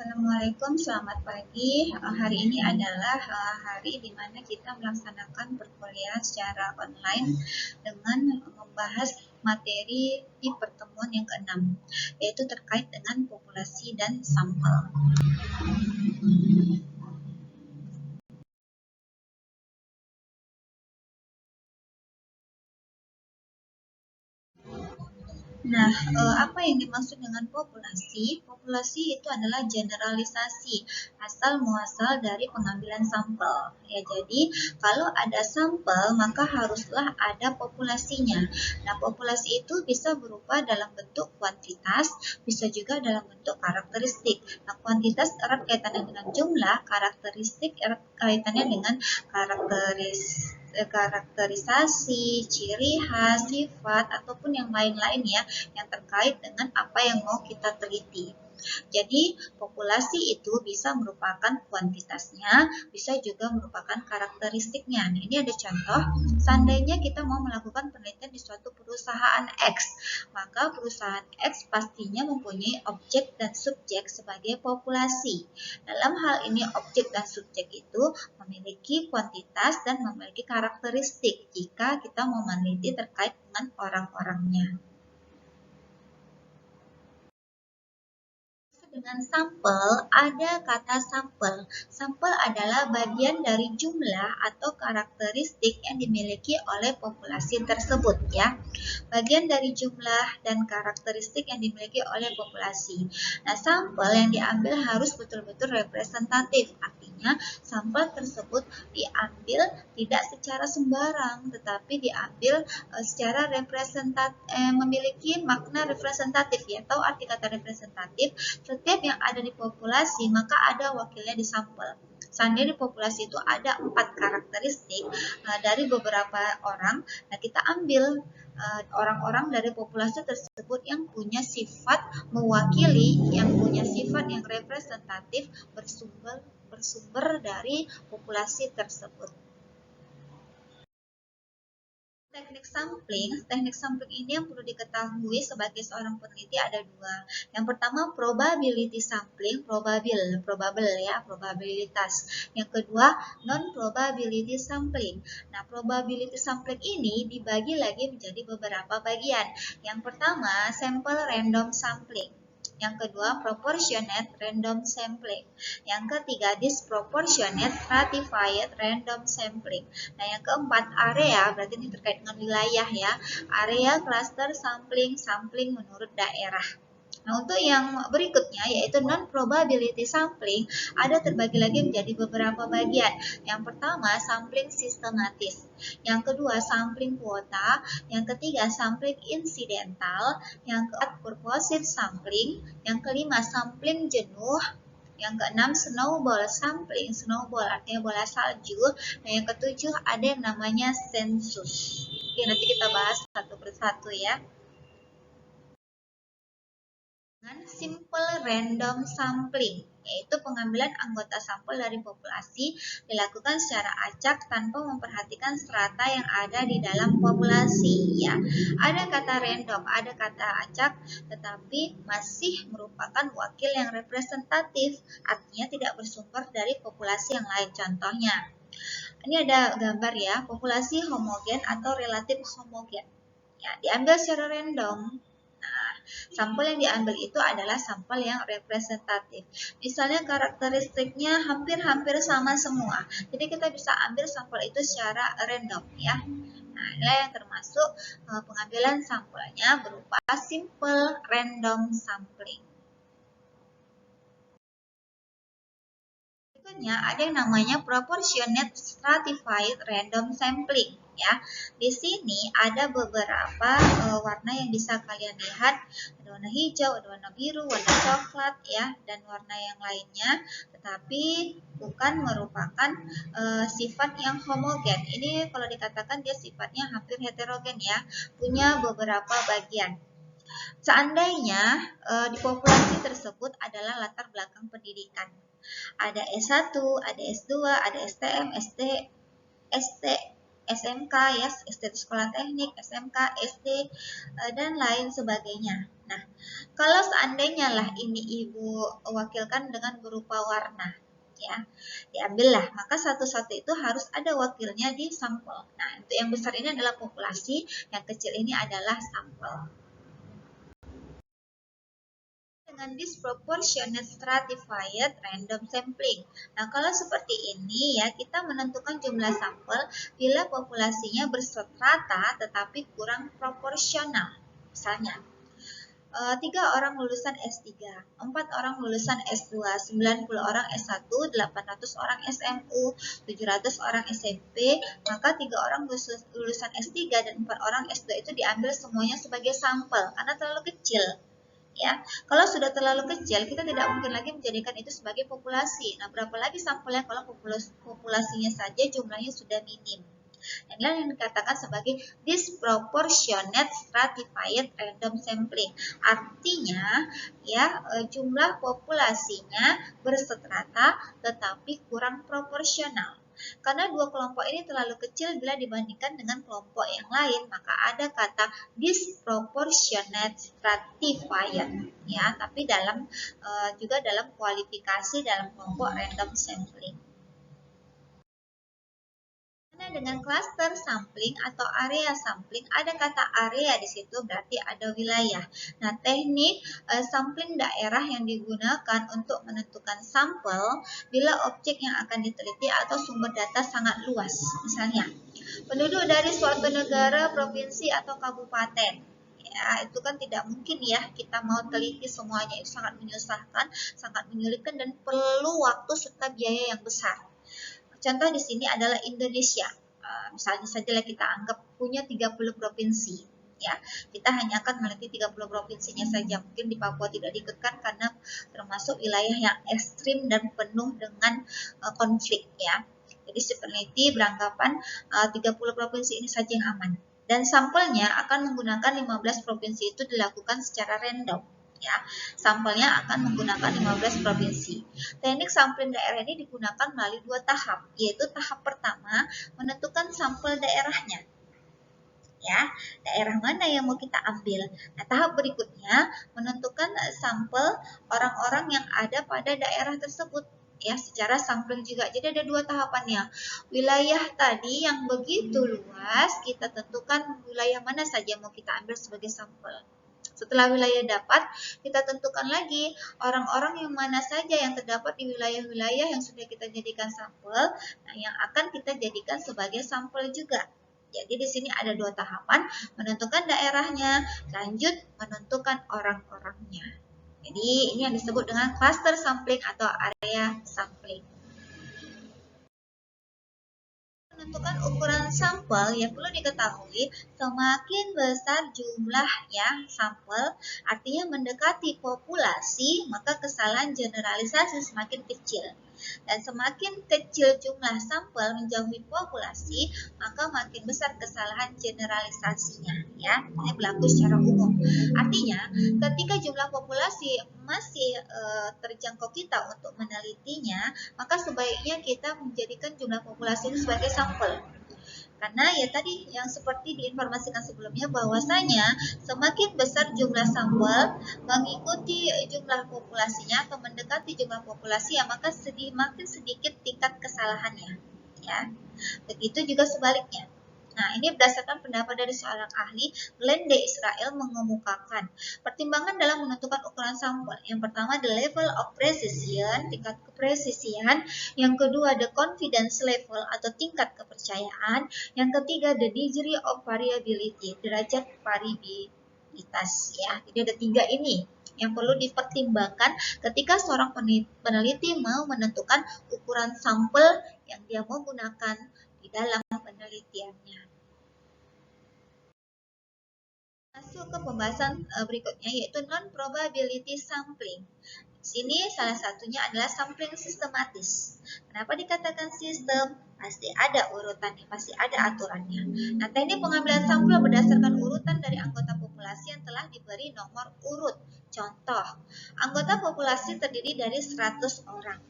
Assalamualaikum, selamat pagi. Hari ini adalah hari di mana kita melaksanakan perkuliahan secara online dengan membahas materi di pertemuan yang ke-6, yaitu terkait dengan populasi dan sampel. Nah, apa yang dimaksud dengan populasi? Populasi itu adalah generalisasi asal muasal dari pengambilan sampel. Ya, jadi kalau ada sampel maka haruslah ada populasinya. Nah, populasi itu bisa berupa dalam bentuk kuantitas, bisa juga dalam bentuk karakteristik. Nah, kuantitas erat kaitannya dengan jumlah, karakteristik erat kaitannya dengan karakterisasi, ciri khas, sifat, ataupun yang lain-lain ya, yang terkait dengan apa yang mau kita teliti. Jadi, populasi itu bisa merupakan kuantitasnya, bisa juga merupakan karakteristiknya. Nah, ini ada contoh, seandainya kita mau melakukan penelitian di suatu perusahaan X, maka perusahaan X pastinya mempunyai objek dan subjek sebagai populasi. Dalam hal ini, objek dan subjek itu memiliki kuantitas dan memiliki karakteristik jika kita mau meneliti terkait dengan orang-orangnya. Dengan sampel, ada kata sampel. Sampel adalah bagian dari jumlah atau karakteristik yang dimiliki oleh populasi tersebut ya. Bagian dari jumlah dan karakteristik yang dimiliki oleh populasi. Nah, sampel yang diambil harus betul-betul representatif. Artinya, sampel tersebut diambil tidak secara sembarang, tetapi diambil secara memiliki makna representatif ya. Tahu arti kata representatif? Setiap yang ada di populasi maka ada wakilnya di sampel. Seandainya di populasi itu ada 4 karakteristik dari beberapa orang, nah kita ambil orang-orang dari populasi tersebut yang punya sifat mewakili, yang punya sifat yang representatif bersumber dari populasi tersebut. Teknik sampling ini yang perlu diketahui sebagai seorang peneliti ada dua. Yang pertama probability sampling, probable ya, probabilitas. Yang kedua non-probability sampling. Nah, probability sampling ini dibagi lagi menjadi beberapa bagian. Yang pertama sample random sampling. Yang kedua, proportionate random sampling. Yang ketiga, disproportionate stratified random sampling. Nah, yang keempat, area, berarti ini terkait dengan wilayah ya. Area cluster sampling, sampling menurut daerah. Nah, untuk yang berikutnya yaitu non-probability sampling ada terbagi lagi menjadi beberapa bagian. Yang pertama, sampling sistematis. Yang kedua, sampling kuota. Yang ketiga, sampling insidental. Yang keempat, purposive sampling. Yang kelima, sampling jenuh. Yang keenam, snowball sampling. Snowball artinya bola salju. Nah, yang ketujuh ada yang namanya sensus. Oke, nanti kita bahas satu persatu ya. Dengan simple random sampling, yaitu pengambilan anggota sampel dari populasi dilakukan secara acak tanpa memperhatikan strata yang ada di dalam populasi ya. Ada kata random, ada kata acak, tetapi masih merupakan wakil yang representatif, artinya tidak bersumber dari populasi yang lain. Contohnya, ini ada gambar ya, populasi homogen atau relatif homogen. Ya, diambil secara random. Nah, sampel yang diambil itu adalah sampel yang representatif. Misalnya karakteristiknya hampir-hampir sama semua. Jadi kita bisa ambil sampel itu secara random ya. Nah, inilah yang termasuk pengambilan sampelnya berupa simple random sampling. Berikutnya ada yang namanya proportionate stratified random sampling ya. Di sini ada beberapa warna yang bisa kalian lihat. Ada warna hijau, ada warna biru, warna coklat ya, dan warna yang lainnya, tetapi bukan merupakan sifat yang homogen. Ini kalau dikatakan dia sifatnya hampir heterogen ya, punya beberapa bagian. Seandainya di populasi tersebut adalah latar belakang pendidikan. Ada S1, ada S2, ada STM, ST, SMK ya, ST Sekolah Teknik, SMK, SD, dan lain sebagainya. Nah, kalau seandainya lah ini Ibu wakilkan dengan berupa warna, ya, diambillah, maka satu-satu itu harus ada wakilnya di sampel. Nah, untuk yang besar ini adalah populasi, yang kecil ini adalah sampel. Dengan disproportionate stratified random sampling. Nah, kalau seperti ini ya, kita menentukan jumlah sampel bila populasinya berstrata tetapi kurang proporsional. Misalnya, 3 orang lulusan S3, 4 orang lulusan S2, 90 orang S1, 800 orang SMU, 700 orang SMP, maka 3 orang lulusan S3 dan 4 orang S2 itu diambil semuanya sebagai sampel karena terlalu kecil. Ya, kalau sudah terlalu kecil, kita tidak mungkin lagi menjadikan itu sebagai populasi. Nah, berapa lagi sampelnya kalau populasinya saja jumlahnya sudah minim. Inilah yang dikatakan sebagai disproportionate stratified random sampling. Artinya, ya, jumlah populasinya berstrata tetapi kurang proporsional. Karena dua kelompok ini terlalu kecil bila dibandingkan dengan kelompok yang lain, maka ada kata disproportionate stratified, ya, tapi juga dalam kualifikasi dalam kelompok random sampling. Dengan cluster sampling atau area sampling, ada kata area di situ berarti ada wilayah. Nah, teknik sampling daerah yang digunakan untuk menentukan sampel bila objek yang akan diteliti atau sumber data sangat luas. Misalnya, penduduk dari suatu negara, provinsi atau kabupaten. Ya, itu kan tidak mungkin ya kita mau teliti semuanya, itu sangat menyusahkan, sangat menyulitkan dan perlu waktu serta biaya yang besar. Contoh di sini adalah Indonesia. Misalnya sajalah kita anggap punya 30 provinsi. Ya, kita hanya akan meneliti 30 provinsinya saja. Mungkin di Papua tidak diikutkan karena termasuk wilayah yang ekstrim dan penuh dengan konflik ya. Jadi si peneliti beranggapan 30 provinsi ini saja yang aman. Dan sampelnya akan menggunakan 15 provinsi itu dilakukan secara random. Ya, sampelnya akan menggunakan 15 provinsi. Teknik sampling daerah ini digunakan melalui 2 tahap, yaitu tahap pertama menentukan sampel daerahnya. Ya, daerah mana yang mau kita ambil. Nah, tahap berikutnya menentukan sampel orang-orang yang ada pada daerah tersebut. Ya, secara sampling juga. Jadi ada 2 tahapannya. Wilayah tadi yang begitu luas, kita tentukan wilayah mana saja mau kita ambil sebagai sampel. Setelah wilayah dapat, kita tentukan lagi orang-orang yang mana saja yang terdapat di wilayah-wilayah yang sudah kita jadikan sampel, nah yang akan kita jadikan sebagai sampel juga. Jadi di sini ada 2 tahapan, menentukan daerahnya, lanjut menentukan orang-orangnya. Jadi ini yang disebut dengan cluster sampling atau area sampling. Menentukan ukuran sampel yang perlu diketahui, semakin besar jumlahnya sampel, artinya mendekati populasi, maka kesalahan generalisasi semakin kecil. Dan semakin kecil jumlah sampel menjauhi populasi, maka makin besar kesalahan generalisasinya. Ya, ini berlaku secara umum. Artinya, ketika jumlah populasi masih terjangkau kita untuk menelitinya, maka sebaiknya kita menjadikan jumlah populasi ini sebagai sampel. Karena ya tadi yang seperti diinformasikan sebelumnya bahwasanya semakin besar jumlah sampel mengikuti jumlah populasinya atau mendekati jumlah populasi, ya maka makin sedikit tingkat kesalahannya. Ya, begitu juga sebaliknya. Nah, ini berdasarkan pendapat dari seorang ahli, Glenn D. Israel mengemukakan pertimbangan dalam menentukan ukuran sampel. Yang pertama, the level of precision, tingkat kepresisian. Yang kedua, the confidence level atau tingkat kepercayaan. Yang ketiga, the degree of variability, derajat variabilitas. Ya, jadi ada 3 ini yang perlu dipertimbangkan ketika seorang peneliti mau menentukan ukuran sampel yang dia mau gunakan di dalam penelitiannya. Masuk ke pembahasan berikutnya, yaitu non-probability sampling. Di sini salah satunya adalah sampling sistematis. Kenapa dikatakan sistem? Pasti ada urutannya, pasti ada aturannya. Nah, teknik pengambilan sampel berdasarkan urutan dari anggota populasi yang telah diberi nomor urut. Contoh, anggota populasi terdiri dari 100 orang.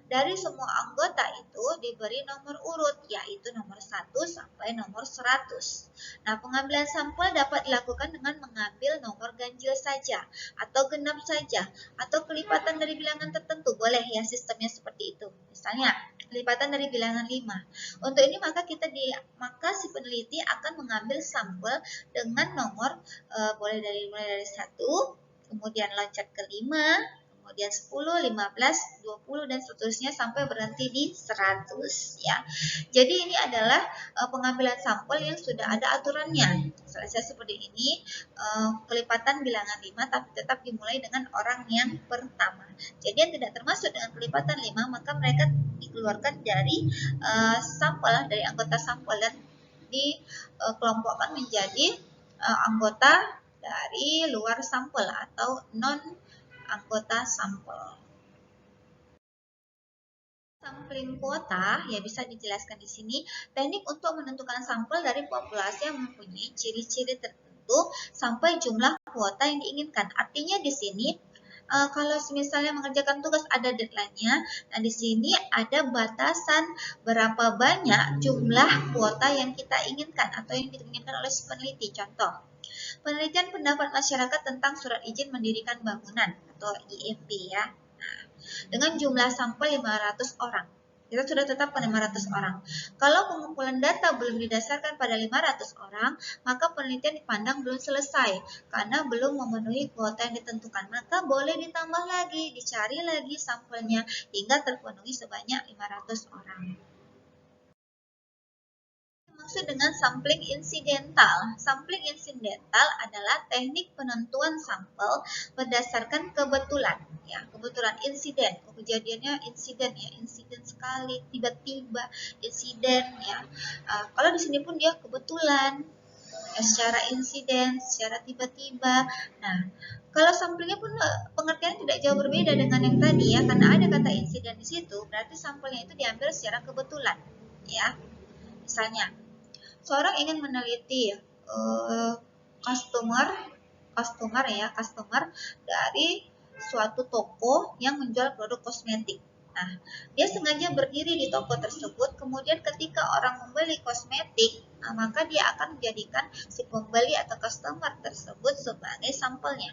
Dari semua anggota itu diberi nomor urut, yaitu nomor 1 sampai nomor 100. Nah, pengambilan sampel dapat dilakukan dengan mengambil nomor ganjil saja, atau genap saja, atau kelipatan dari bilangan tertentu. Boleh ya sistemnya seperti itu. Misalnya, kelipatan dari bilangan 5. Untuk ini maka si peneliti akan mengambil sampel dengan nomor mulai dari 1, kemudian loncat ke 5, kemudian 10, 15, 20 dan seterusnya sampai berhenti di 100 ya. Jadi ini adalah pengambilan sampel yang sudah ada aturannya. Selesai seperti ini, kelipatan bilangan 5 tapi tetap dimulai dengan orang yang pertama. Jadi yang tidak termasuk dengan kelipatan 5 maka mereka dikeluarkan dari sampel, dari anggota sampel dan dikelompokkan menjadi anggota dari luar sampel atau non anggota sampel. Sampling kuota ya bisa dijelaskan di sini, teknik untuk menentukan sampel dari populasi yang mempunyai ciri-ciri tertentu sampai jumlah kuota yang diinginkan. Artinya di sini kalau misalnya mengerjakan tugas ada deadline-nya, nah di sini ada batasan berapa banyak jumlah kuota yang kita inginkan atau yang diinginkan oleh si peneliti. Contoh, penelitian pendapat masyarakat tentang surat izin mendirikan bangunan atau IMB ya. Nah, dengan jumlah sampel 500 orang. Kita sudah tetapkan 500 orang. Kalau pengumpulan data belum didasarkan pada 500 orang, maka penelitian dipandang belum selesai karena belum memenuhi kuota yang ditentukan. Maka boleh ditambah lagi, dicari lagi sampelnya hingga terpenuhi sebanyak 500 orang. Maksud dengan sampling insidental. Sampling insidental adalah teknik penentuan sampel berdasarkan kebetulan. Ya, kebetulan insiden. Kejadiannya insiden ya, insiden sekali, tiba-tiba insiden ya. Kalau di sini pun dia kebetulan. Ya, secara insiden, secara tiba-tiba. Nah, kalau samplingnya pun pengertian tidak jauh berbeda dengan yang tadi ya, karena ada kata insiden di situ, berarti sampelnya itu diambil secara kebetulan. Ya, misalnya seorang ingin meneliti customer dari suatu toko yang menjual produk kosmetik. Nah, dia sengaja berdiri di toko tersebut, kemudian ketika orang membeli kosmetik, maka dia akan menjadikan si pembeli atau customer tersebut sebagai sampelnya.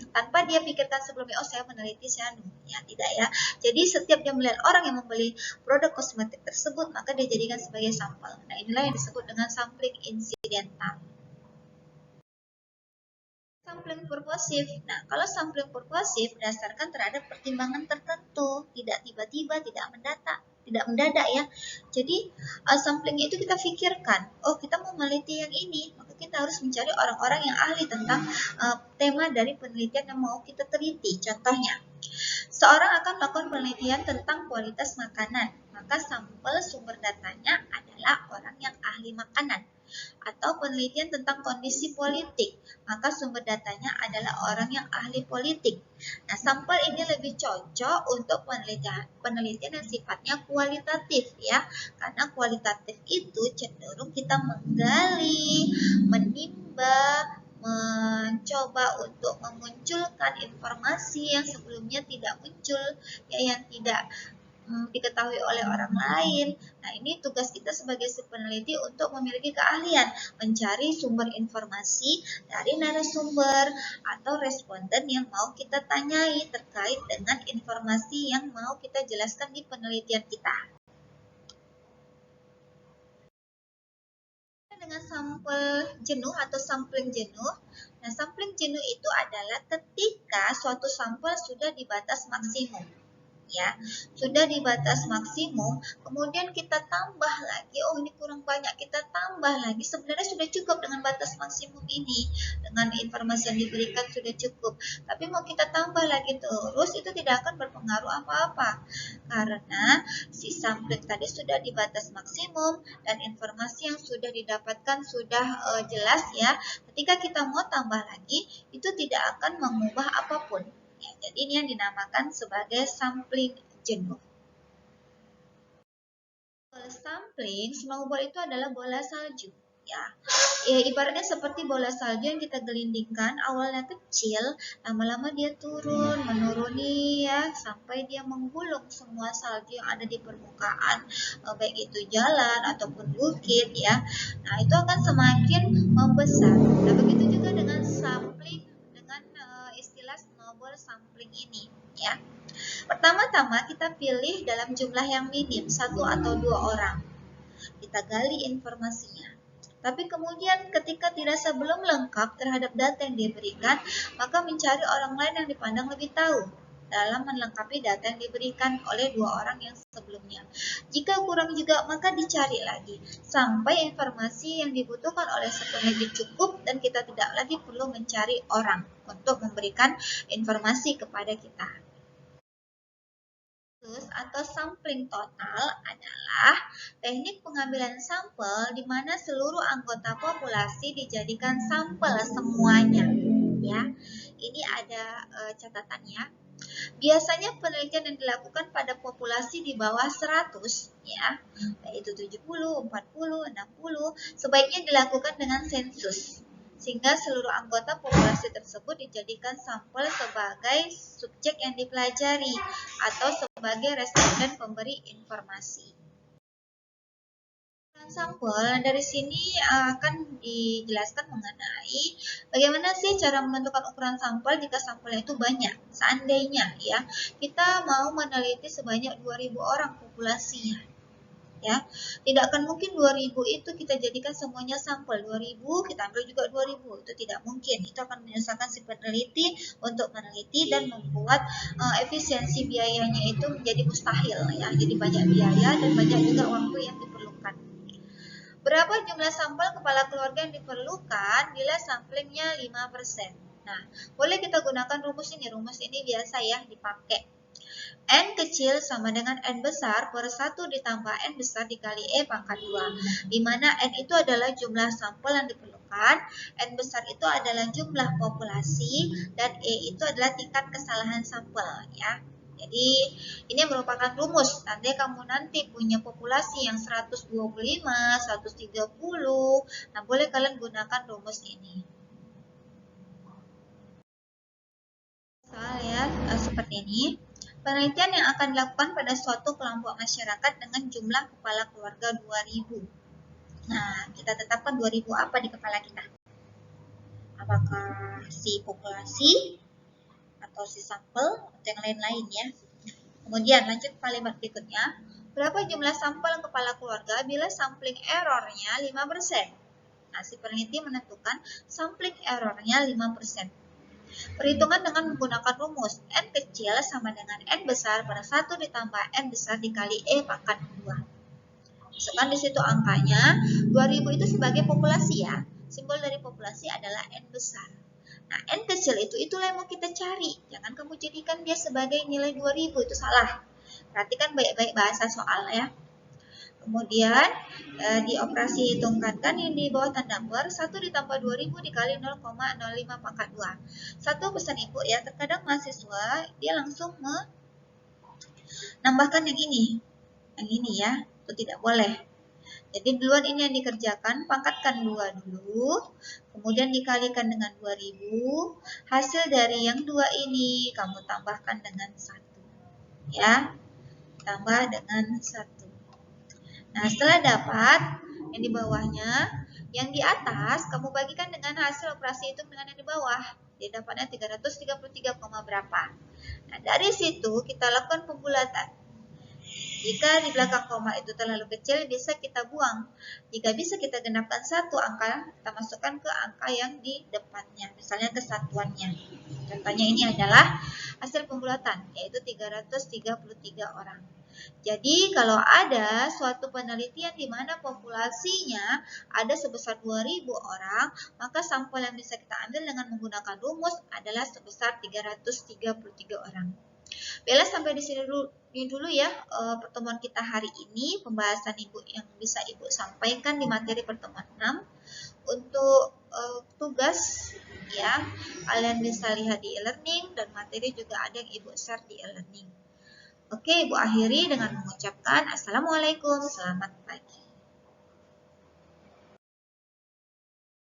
Tanpa dia pikirkan sebelumnya, oh saya meneliti, ya tidak ya. Jadi setiap dia melihat orang yang membeli produk kosmetik tersebut, maka dia jadikan sebagai sampel. Nah, inilah yang disebut dengan sampling insidental. Sampling purposif. Nah, kalau sampling purposif berdasarkan terhadap pertimbangan tertentu, tidak tiba-tiba, tidak mendadak ya. Jadi samplingnya itu kita pikirkan, oh kita mau meneliti yang ini, maka kita harus mencari orang-orang yang ahli tentang tema dari penelitian yang mau kita teliti. Contohnya, seorang akan melakukan penelitian tentang kualitas makanan, maka sampel sumber datanya adalah orang yang ahli makanan. Atau penelitian tentang kondisi politik, maka sumber datanya adalah orang yang ahli politik. Nah, sampel ini lebih cocok untuk penelitian yang sifatnya kualitatif ya, karena kualitatif itu cenderung kita menggali, menimba, mencoba untuk memunculkan informasi yang sebelumnya tidak muncul, ya, yang tidak diketahui oleh orang lain. Nah, ini tugas kita sebagai peneliti untuk memiliki keahlian mencari sumber informasi dari narasumber atau responden yang mau kita tanyai terkait dengan informasi yang mau kita jelaskan di penelitian kita. Dengan sampel jenuh atau sampling jenuh. Nah, sampling jenuh itu adalah ketika suatu sampel sudah di batas maksimum. Ya, sudah di batas maksimum, kemudian kita tambah lagi, oh ini kurang banyak, kita tambah lagi, sebenarnya sudah cukup dengan batas maksimum ini, dengan informasi yang diberikan sudah cukup, tapi mau kita tambah lagi terus, itu tidak akan berpengaruh apa-apa, karena si sampling tadi sudah di batas maksimum, dan informasi yang sudah didapatkan sudah jelas ya, ketika kita mau tambah lagi, itu tidak akan mengubah apapun. Ya, jadi ini yang dinamakan sebagai sampling jenuh. Sampling, snowball itu adalah bola salju. Ya, ibaratnya seperti bola salju yang kita gelindingkan, awalnya kecil, lama-lama dia turun, menuruni ya, sampai dia menggulung semua salju yang ada di permukaan, baik itu jalan ataupun bukit ya. Nah, itu akan semakin membesar. Nah, begitu juga dengan sampling, dengan istilah snowball sampling ini ya. Pertama-tama kita pilih dalam jumlah yang minim, 1 atau 2 orang. Kita gali informasinya. Tapi kemudian ketika dirasa belum lengkap terhadap data yang diberikan, maka mencari orang lain yang dipandang lebih tahu dalam melengkapi data yang diberikan oleh 2 orang yang sebelumnya. Jika kurang juga, maka dicari lagi sampai informasi yang dibutuhkan oleh si peneliti cukup dan kita tidak lagi perlu mencari orang untuk memberikan informasi kepada kita. Atau sampling total adalah teknik pengambilan sampel di mana seluruh anggota populasi dijadikan sampel semuanya. Ya, ini ada catatannya. Biasanya penelitian yang dilakukan pada populasi di bawah 100, ya, yaitu 70, 40, 60, sebaiknya dilakukan dengan sensus, sehingga seluruh anggota populasi tersebut dijadikan sampel sebagai subjek yang dipelajari atau sebagai responden pemberi informasi. Sampel dari sini akan dijelaskan mengenai bagaimana sih cara menentukan ukuran sampel jika sampelnya itu banyak. Seandainya ya kita mau meneliti sebanyak 2000 orang populasinya. Ya, tidak akan mungkin 2000 itu kita jadikan semuanya sampel. 2000 kita ambil juga 2000, itu tidak mungkin. Itu akan menyusahkan si peneliti untuk meneliti dan membuat efisiensi biayanya itu menjadi mustahil ya. Jadi banyak biaya dan banyak juga waktu yang diperlukan. Berapa jumlah sampel kepala keluarga yang diperlukan bila samplingnya 5%? Nah, boleh kita gunakan rumus ini. Rumus ini biasa ya dipakai. N kecil sama dengan N besar per 1 ditambah N besar dikali E pangkat 2. Di mana N itu adalah jumlah sampel yang diperlukan, N besar itu adalah jumlah populasi, dan E itu adalah tingkat kesalahan sampel ya. Jadi ini merupakan rumus. Andai kamu nanti punya populasi yang 125, 130, nah boleh kalian gunakan rumus ini. Soal ya, seperti ini. Penelitian yang akan dilakukan pada suatu kelompok masyarakat dengan jumlah kepala keluarga 2000. Nah, kita tetapkan 2000 apa di kepala kita? Apakah si populasi atau si sampel atau yang lain-lain ya? Kemudian lanjut kalimat berikutnya. Berapa jumlah sampel kepala keluarga bila sampling errornya 5%? Nah, si peneliti menentukan sampling errornya 5%. Perhitungan dengan menggunakan rumus N kecil sama dengan N besar pada 1 ditambah N besar dikali E pangkat 2. Masukkan di situ angkanya, 2000 itu sebagai populasi ya. Simbol dari populasi adalah N besar. Nah, N kecil itulah yang mau kita cari. Jangan kamu jadikan dia sebagai nilai 2000, itu salah. Perhatikan baik-baik bahasa soal ya. Kemudian dioperasi hitungkan yang di bawah tanda per 1 ditambah 2000 dikali 0,05 pangkat 2. Satu pesan ibu ya, terkadang mahasiswa dia langsung menambahkan yang ini ya, itu tidak boleh. Jadi duluan ini yang dikerjakan, pangkatkan 2 dulu, kemudian dikalikan dengan 2000, hasil dari yang 2 ini kamu tambahkan dengan 1 ya, tambah dengan 1. Nah, setelah dapat yang di bawahnya, yang di atas kamu bagikan dengan hasil operasi hitung dengan yang di bawah. Jadi dapatnya 333, berapa. Nah, dari situ kita lakukan pembulatan. Jika di belakang koma itu terlalu kecil, bisa kita buang. Jika bisa kita genapkan satu angka, kita masukkan ke angka yang di depannya, misalnya kesatuannya. Contohnya ini adalah hasil pembulatan, yaitu 333 orang. Jadi kalau ada suatu penelitian di mana populasinya ada sebesar 2000 orang, maka sampel yang bisa kita ambil dengan menggunakan rumus adalah sebesar 333 orang. Bella sampai di sini dulu ya pertemuan kita hari ini, pembahasan Ibu yang bisa Ibu sampaikan di materi pertemuan 6. Untuk tugas ya, kalian bisa lihat di e-learning dan materi juga ada yang Ibu share di e-learning. Oke, Ibu akhiri dengan mengucapkan Assalamualaikum, selamat pagi.